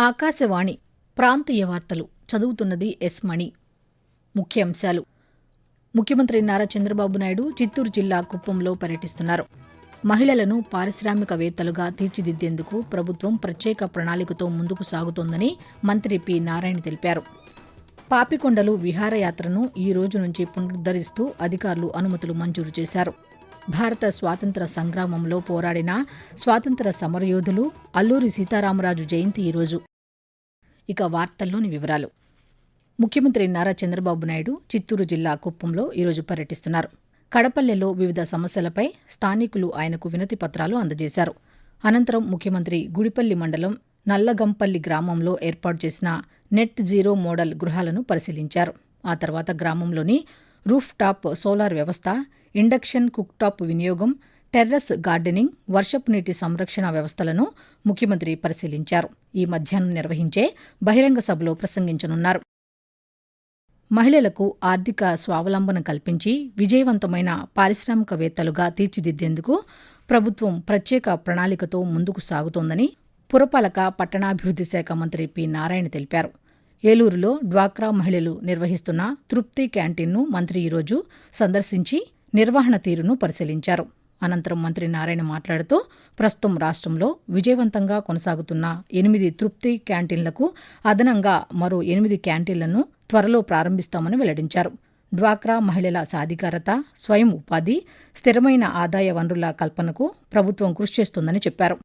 ఆకాశవాణి ప్రాంతీయ వార్తలు చదువుతున్నది ఎస్ మణి. ముఖ్యాంశాలు. ముఖ్యమంత్రి నారా చంద్రబాబు నాయుడు చిత్తూరు జిల్లా కుప్పంలో పర్యటిస్తున్నారు. మహిళలను పారిశ్రామికవేత్తలుగా తీర్చిదిద్దేందుకు ప్రభుత్వం ప్రత్యేక ప్రణాళికతో ముందుకు సాగుతోందని మంత్రి పి. నారాయణ తెలిపారు. పాపికొండలు విహారయాత్రను ఈ రోజు నుంచి పునరుద్దరిస్తూ అధికారులు అనుమతులు మంజూరు చేశారు. భారత స్వాతంత్ర సంగ్రామంలో పోరాడిన స్వాతంత్ర సమరయోధులు అల్లూరి సీతారామరాజు జయంతి ఈరోజు. ఇక వార్తల్లోని వివరాలు. ముఖ్యమంత్రి నారా చంద్రబాబు నాయుడు చిత్తూరు జిల్లా కుప్పంలో ఈరోజు పర్యటిస్తున్నారు. కడపల్లెలో వివిధ సమస్యలపై స్థానికులు ఆయనకు వినతి పత్రాలు అందజేశారు. అనంతరం ముఖ్యమంత్రి గుడిపల్లి మండలం నల్లగంపల్లి గ్రామంలో ఏర్పాటు చేసిన నెట్ జీరో మోడల్ గృహాలను పరిశీలించారు. ఆ తర్వాత గ్రామంలోని రూఫ్ టాప్ సోలార్ వ్యవస్థ, ఇండక్షన్ కుక్టాప్ వినియోగం, టెర్రస్ గార్డెనింగ్, వర్షపు నీటి సంరక్షణ వ్యవస్థలను ముఖ్యమంత్రి పరిశీలించారు. ఈ మధ్యాహ్నం నిర్వహించే బహిరంగ సభలో ప్రసంగించనున్నారు. మహిళలకు ఆర్థిక స్వావలంబన కల్పించి విజయవంతమైన పారిశ్రామికవేత్తలుగా తీర్చిదిద్దేందుకు ప్రభుత్వం ప్రత్యేక ప్రణాళికతో ముందుకు సాగుతోందని పురపాలక పట్టణాభివృద్ధి శాఖ మంత్రి పి. నారాయణ తెలిపారు. ఏలూరులో డ్వాక్రా మహిళలు నిర్వహిస్తున్న తృప్తి క్యాంటీన్ను మంత్రి ఈరోజు సందర్శించి నిర్వహణ తీరును పరిశీలించారు. అనంతరం మంత్రి నారాయణ మాట్లాడుతూ ప్రస్తుతం రాష్ట్రంలో విజయవంతంగా కొనసాగుతున్న 8 తృప్తి క్యాంటీన్లకు అదనంగా మరో 8 క్యాంటీన్లను త్వరలో ప్రారంభిస్తామని వెల్లడించారు. డ్వాక్రా మహిళల సాధికారత, స్వయం ఉపాధి, స్థిరమైన ఆదాయ వనరుల కల్పనకు ప్రభుత్వం కృషి చేస్తోందని చెప్పారు.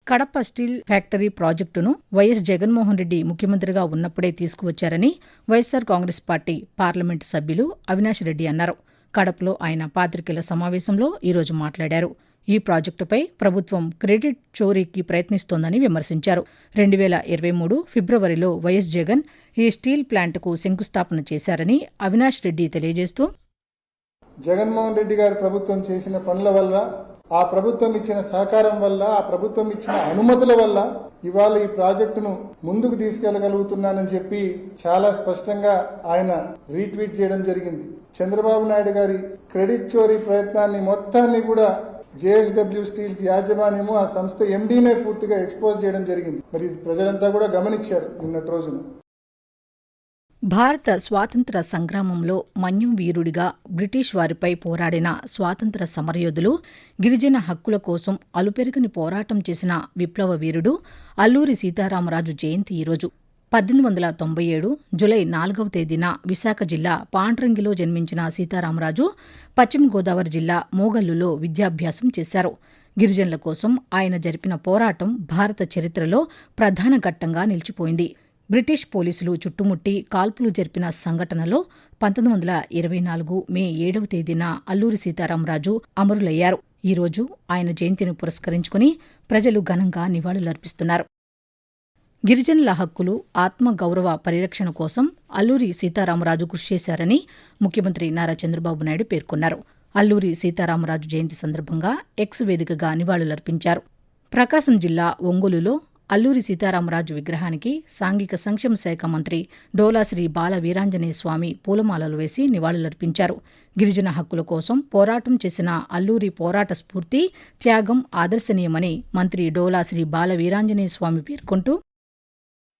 కడప స్టీల్ ఫ్యాక్టరీ ప్రాజెక్టును వైఎస్ జగన్మోహన్ రెడ్డి ముఖ్యమంత్రిగా ఉన్నప్పుడే తీసుకువచ్చారని వైఎస్సార్ కాంగ్రెస్ పార్టీ పార్లమెంటు సభ్యులు అవినాష్ రెడ్డి అన్నారు. కడపలో ఆయన పాత్రికేయుల సమావేశంలో ఈరోజు మాట్లాడారు. ఈ ప్రాజెక్టుపై ప్రభుత్వం క్రెడిట్ చోరీకి ప్రయత్నిస్తోందని విమర్శించారు. 2023 ఫిబ్రవరిలో వైఎస్ జగన్ ఈ స్టీల్ ప్లాంట్కు శంకుస్థాపన చేశారని అవినాష్ రెడ్డి తెలియజేస్తూ, జగన్మోహన్ రెడ్డి గారి ప్రభుత్వం చేసిన పనుల వల్ల, ఆ ప్రభుత్వం ఇచ్చిన సహకారం వల్ల, ఆ ప్రభుత్వం ఇచ్చిన అనుమతుల వల్ల ఇవాళ ఈ ప్రాజెక్టును ముందుకు తీసుకెళ్లగలుగుతున్నానని చెప్పి చాలా స్పష్టంగా ఆయన రీట్వీట్ చేయడం జరిగింది. చంద్రబాబు నాయుడు గారి క్రెడిట్ చోరీ ప్రయత్నాన్ని మొత్తాన్ని కూడా జేఎస్డబ్ల్యూ స్టీల్స్ యాజమాన్యము, ఆ సంస్థ ఎండీనే పూర్తిగా ఎక్స్పోజ్ చేయడం జరిగింది. మరి ప్రజలంతా కూడా గమనించారు నిన్నటి రోజున. భారత స్వాతంత్ర సంగ్రామంలో మన్యం వీరుడిగా బ్రిటిష్ వారిపై పోరాడిన స్వాతంత్ర సమరయోధులు, గిరిజన హక్కుల కోసం అలుపెరుగని పోరాటం చేసిన విప్లవ వీరుడు అల్లూరి సీతారామరాజు జయంతి ఈరోజు. 1897 జులై 4వ తేదీన విశాఖ జిల్లా పాండ్రంగిలో జన్మించిన సీతారామరాజు పశ్చిమ గోదావరి జిల్లా మోగల్లులో విద్యాభ్యాసం చేశారు. గిరిజనుల కోసం ఆయన జరిపిన పోరాటం భారత చరిత్రలో ప్రధాన ఘట్టంగా నిలిచిపోయింది. బ్రిటిష్ పోలీసులు చుట్టుముట్టి కాల్పులు జరిపిన సంఘటనలో 1924 మే 7వ తేదీన అల్లూరి సీతారామరాజు అమరులయ్యారు. ఈరోజు ఆయన జయంతిని పురస్కరించుకుని ప్రజలు ఘనంగా నివాళులర్పిస్తున్నారు. గిరిజనుల హక్కులు, ఆత్మగౌరవ పరిరక్షణ కోసం అల్లూరి సీతారామరాజు కృషి చేశారని ముఖ్యమంత్రి నారా చంద్రబాబు నాయుడు పేర్కొన్నారు. అల్లూరి సీతారామరాజు జయంతి సందర్భంగా ఎక్స్ వేదికగా నివాళులర్పించారు. ప్రకాశం జిల్లా ఒంగోలులో అల్లూరి సీతారామరాజు విగ్రహానికి సాంఘిక సంక్షేమ శాఖ మంత్రి డోలా శ్రీ బాల వీరాంజనేయ స్వామి పూలమాలలు వేసి నివాళులర్పించారు. గిరిజన హక్కుల కోసం పోరాటం చేసిన అల్లూరి పోరాట స్ఫూర్తి, త్యాగం ఆదర్శనీయమని మంత్రి డోలా శ్రీ బాల వీరాంజనేయ స్వామి పేర్కొంటూ,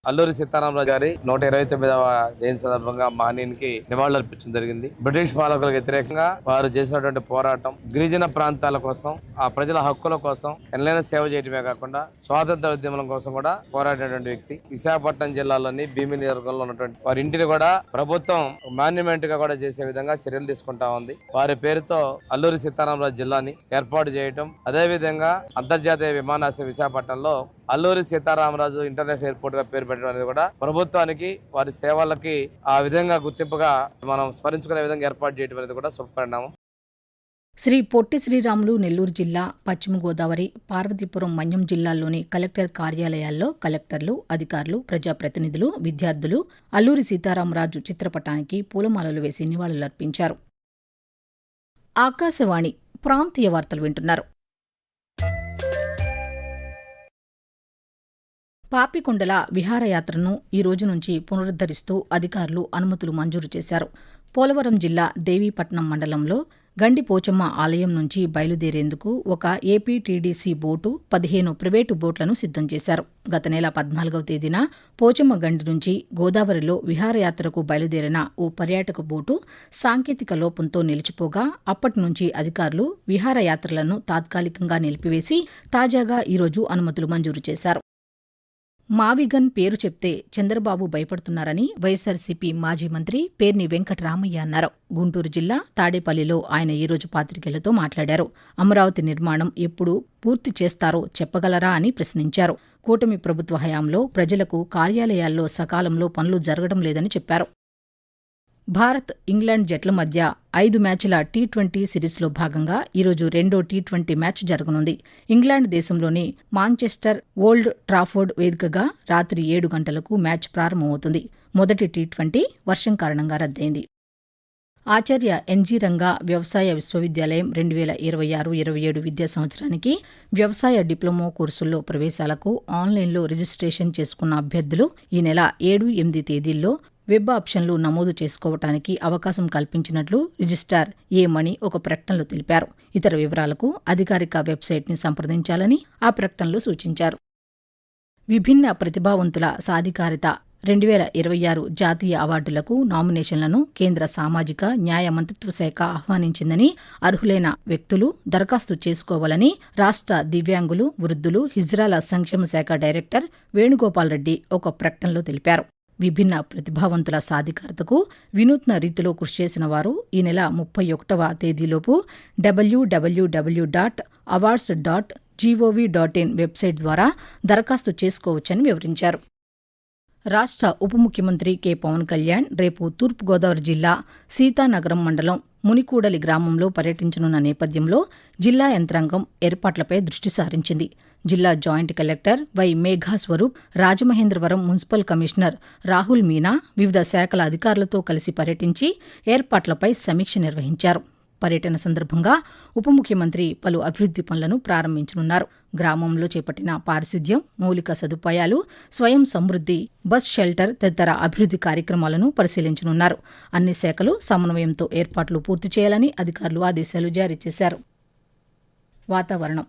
అల్లూరి సీతారామరాజు గారి 129వ జయంతి సందర్భంగా మహనీయునికి నివాళులర్పించడం జరిగింది. బ్రిటిష్ పాలకులకు వ్యతిరేకంగా వారు చేసినటువంటి పోరాటం, గిరిజన ప్రాంతాల కోసం, ఆ ప్రజల హక్కుల కోసం ఎన్నైనా సేవ చేయడమే కాకుండా స్వాతంత్ర ఉద్యమం కోసం కూడా పోరాడినటువంటి వ్యక్తి. విశాఖపట్నం జిల్లాలోని భీమిలి నియోజకవర్గంలో ఉన్నటువంటి వారి ఇంటిని కూడా ప్రభుత్వం మాన్యుమెంట్ గా కూడా చేసే విధంగా చర్యలు తీసుకుంటా ఉంది. వారి పేరుతో అల్లూరి సీతారామరాజు జిల్లాని ఏర్పాటు చేయటం, అదేవిధంగా అంతర్జాతీయ విమానాశ్రయం విశాఖపట్నంలో అల్లూరి సీతారామరాజు ఇంటర్నేషనల్ ఎయిర్పోర్ట్ గా పేరు పెట్టడం అనేది కూడా ప్రభుత్వానికి, వారి సేవలకి ఆ విధంగా గుర్తింపుగా మనం స్మరించుకునే విధంగా ఏర్పాటు చేయడం అనేది కూడా శుభపరిణామం. శ్రీ పొట్టి శ్రీరాములు నెల్లూరు జిల్లా, పశ్చిమ గోదావరి, పార్వతీపురం, మన్యం జిల్లాల్లోని కలెక్టర్ కార్యాలయాల్లో కలెక్టర్లు, అధికారులు, ప్రజాప్రతినిధులు, విద్యార్థులు అల్లూరి సీతారామరాజు చిత్రపటానికి పూలమాలలు వేసి నివాళులర్పించారు. ఆకాశవాణి ప్రాంతీయ వార్తలు వింటున్నారు. పాపికొండల విహారయాత్రను ఈ రోజు నుంచి పునరుద్దరిస్తూ అధికారులు అనుమతులు మంజూరు చేశారు. పోలవరం జిల్లా దేవీపట్నం మండలంలో గండి పోచమ్మ ఆలయం నుంచి బయలుదేరేందుకు ఒక ఏపీటీడీసీ బోటు 15 ప్రైవేటు బోట్లను సిద్ధం చేశారు. గత నెల 14వ తేదీన పోచమ్మ గండి నుంచి గోదావరిలో విహారయాత్రకు బయలుదేరిన ఓ పర్యాటక బోటు సాంకేతిక లోపంతో నిలిచిపోగా అప్పటి నుంచి అధికారులు విహారయాత్రలను తాత్కాలికంగా నిలిపివేసి తాజాగా ఈరోజు అనుమతులు మంజూరు చేశారు. మావిగన్ పేరు చెప్తే చంద్రబాబు భయపడుతున్నారని వైఎస్సార్సీపీ మాజీ మంత్రి పేర్ని వెంకటరామయ్య అన్నారు. గుంటూరు జిల్లా తాడేపల్లిలో ఆయన ఈరోజు పాత్రికేయులతో మాట్లాడారు. అమరావతి నిర్మాణం ఎప్పుడు పూర్తి చేస్తారో చెప్పగలరా అని ప్రశ్నించారు. కూటమి ప్రభుత్వ హయాంలో ప్రజలకు కార్యాలయాల్లో సకాలంలో పనులు జరగడం లేదని చెప్పారు. భారత్, ఇంగ్లాండ్ జట్ల మధ్య 5 మ్యాచ్ల టీ20 సిరీస్లో భాగంగా ఈరోజు రెండో టీ20 మ్యాచ్ జరగనుంది. ఇంగ్లాండ్ దేశంలోని మాంచెస్టర్ ఓల్డ్ ట్రాఫోర్డ్ వేదికగా రాత్రి 7 గంటలకు మ్యాచ్ ప్రారంభమవుతుంది. మొదటి టీ20 వర్షం కారణంగా రద్దయింది. ఆచార్య ఎన్జీ రంగా వ్యవసాయ విశ్వవిద్యాలయం 2026-27 విద్యా సంవత్సరానికి వ్యవసాయ డిప్లొమా కోర్సుల్లో ప్రవేశాలకు ఆన్లైన్లో రిజిస్ట్రేషన్ చేసుకున్న అభ్యర్థులు ఈ నెల 7-8 తేదీల్లో వెబ్ ఆప్షన్లు నమోదు చేసుకోవటానికి అవకాశం కల్పించినట్లు రిజిస్ట్రార్ ఏ మణి ఒక ప్రకటనలో తెలిపారు. ఇతర వివరాలకు అధికారిక వెబ్సైట్ని సంప్రదించాలని ఆ ప్రకటనలో సూచించారు. విభిన్న ప్రతిభావంతుల సాధికారిత 2026 జాతీయ అవార్డులకు నామినేషన్లను కేంద్ర సామాజిక న్యాయ మంత్రిత్వ శాఖ ఆహ్వానించిందని, అర్హులైన వ్యక్తులు దరఖాస్తు చేసుకోవాలని రాష్ట్ర దివ్యాంగులు, వృద్ధులు, హిజ్రాల సంక్షేమ శాఖ డైరెక్టర్ వేణుగోపాల్ రెడ్డి ఒక ప్రకటనలో తెలిపారు. విభిన్న ప్రతిభావంతుల సాధికారతకు వినూత్న రీతిలో కృషి చేసిన వారు ఈ నెల 31వ తేదీలోపు www.awards.gov.in వెబ్సైట్ ద్వారా దరఖాస్తు చేసుకోవచ్చని వివరించారు. రాష్ట్ర ఉప ముఖ్యమంత్రి కె పవన్ కళ్యాణ్ రేపు తూర్పుగోదావరి జిల్లా సీతానగరం మండలం మునికూడలి గ్రామంలో పర్యటించనున్న నేపథ్యంలో జిల్లా యంత్రాంగం ఏర్పాట్లపై దృష్టి సారించింది. జిల్లా joint collector Y Meghaswaroop, Rajamahendravaram municipal commissioner Rahul Meena వివిధ శాఖల అధికారులతో కలిసి పర్యటించి ఏర్పాట్లపై సమీక్ష నిర్వహించారు. పర్యటన సందర్భంగా ఉప ముఖ్యమంత్రి పలు అభివృద్ధి పనులను ప్రారంభించనున్నారు. గ్రామంలో చేపట్టిన పారిశుద్ధ్యం, మౌలిక సదుపాయాలు, స్వయం సమృద్ధి, బస్ షెల్టర్ తదితర అభివృద్ధి కార్యక్రమాలను పరిశీలించనున్నారు. అన్ని శాఖలు సమన్వయంతో ఏర్పాట్లు పూర్తి చేయాలని అధికారులు ఆదేశాలు జారీ చేశారు. వాతావరణం.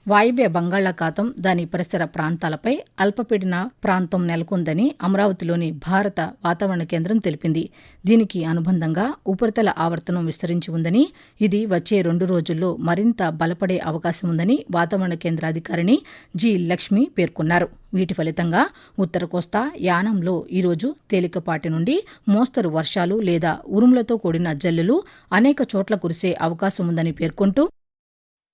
వాయవ్య బంగాళాఖాతం, దాని పరిసర ప్రాంతాలపై అల్పపీడన ప్రాంతం నెలకొందని అమరావతిలోని భారత వాతావరణ కేంద్రం తెలిపింది. దీనికి అనుబంధంగా ఉపరితల ఆవర్తనం విస్తరించి ఉందని, ఇది వచ్చే 2 రోజుల్లో మరింత బలపడే అవకాశం ఉందని వాతావరణ కేంద్ర అధికారిణి జి లక్ష్మి పేర్కొన్నారు. వీటి ఫలితంగా ఉత్తర కోస్తా, యానాంలో ఈరోజు తేలికపాటి నుండి మోస్తరు వర్షాలు లేదా ఉరుములతో కూడిన జల్లులు అనేక చోట్ల కురిసే అవకాశం ఉందని పేర్కొంటూ,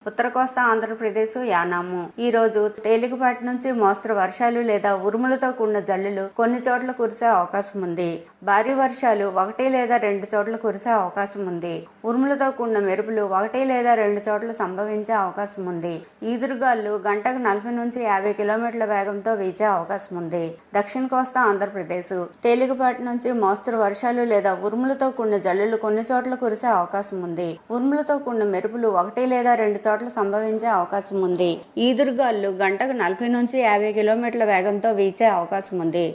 ఉత్తర కోస్తా ఆంధ్రప్రదేశ్, యానాము ఈ రోజు తేలికపాటి నుంచి మోస్తరు వర్షాలు లేదా ఉరుములతో కూడిన జల్లులు కొన్ని చోట్ల కురిసే అవకాశం ఉంది. భారీ వర్షాలు 1 లేదా 2 చోట్ల కురిసే అవకాశం ఉంది. ఉరుములతో కూడిన మెరుపులు 1 లేదా 2 చోట్ల సంభవించే అవకాశం ఉంది. ఈదురుగాలు గంటకు 40 నుంచి 50 కిలోమీటర్ల వేగంతో వీచే అవకాశం ఉంది. దక్షిణ కోస్తా ఆంధ్రప్రదేశ్ తేలికపాటి నుంచి మోస్తరు వర్షాలు లేదా ఉరుములతో కూడిన జల్లులు కొన్ని చోట్ల కురిసే అవకాశం ఉంది. ఉరుములతో కూడిన మెరుపులు 1 లేదా 2 చోట్ల సంభవించే అవకాశం ఉంది. ఈదురుగాలు గంటకు 40 నుంచి 50 కిలోమీటర్ల వేగంతో వీచే అవకాశం ఉంది.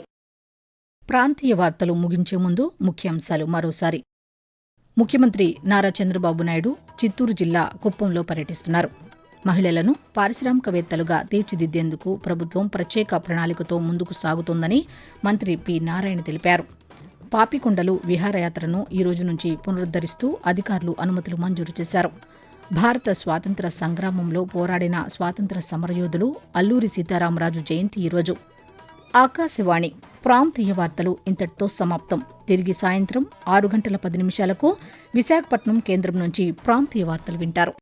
ప్రాంతీయ వార్తలు ముగించే ముందు ముఖ్యాంశాలు మరోసారి. ముఖ్యమంత్రి నారా చంద్రబాబు నాయుడు చిత్తూరు జిల్లా కుప్పంలో పర్యటిస్తున్నారు. మహిళలను పారిశ్రామికవేత్తలుగా తీర్చిదిద్దేందుకు ప్రభుత్వం ప్రత్యేక ప్రణాళికతో ముందుకు సాగుతోందని మంత్రి పి నారాయణ తెలిపారు. పాపికొండలు విహారయాత్రను ఈ రోజు నుంచి పునరుద్ధరిస్తూ అధికారులు అనుమతులు మంజూరు చేశారు. భారత స్వాతంత్ర సంగ్రామంలో పోరాడిన స్వాతంత్ర సమరయోధులు అల్లూరి సీతారామరాజు జయంతి ఈరోజు. ఆకాశవాణి ప్రాంతీయ వార్తలు ఇంతటితో సమాప్తం. తిరిగి సాయంత్రం 6 గంటల 10 నిమిషాలకు విశాఖపట్నం కేంద్రం నుంచి ప్రాంతీయ వార్తలు వింటారు.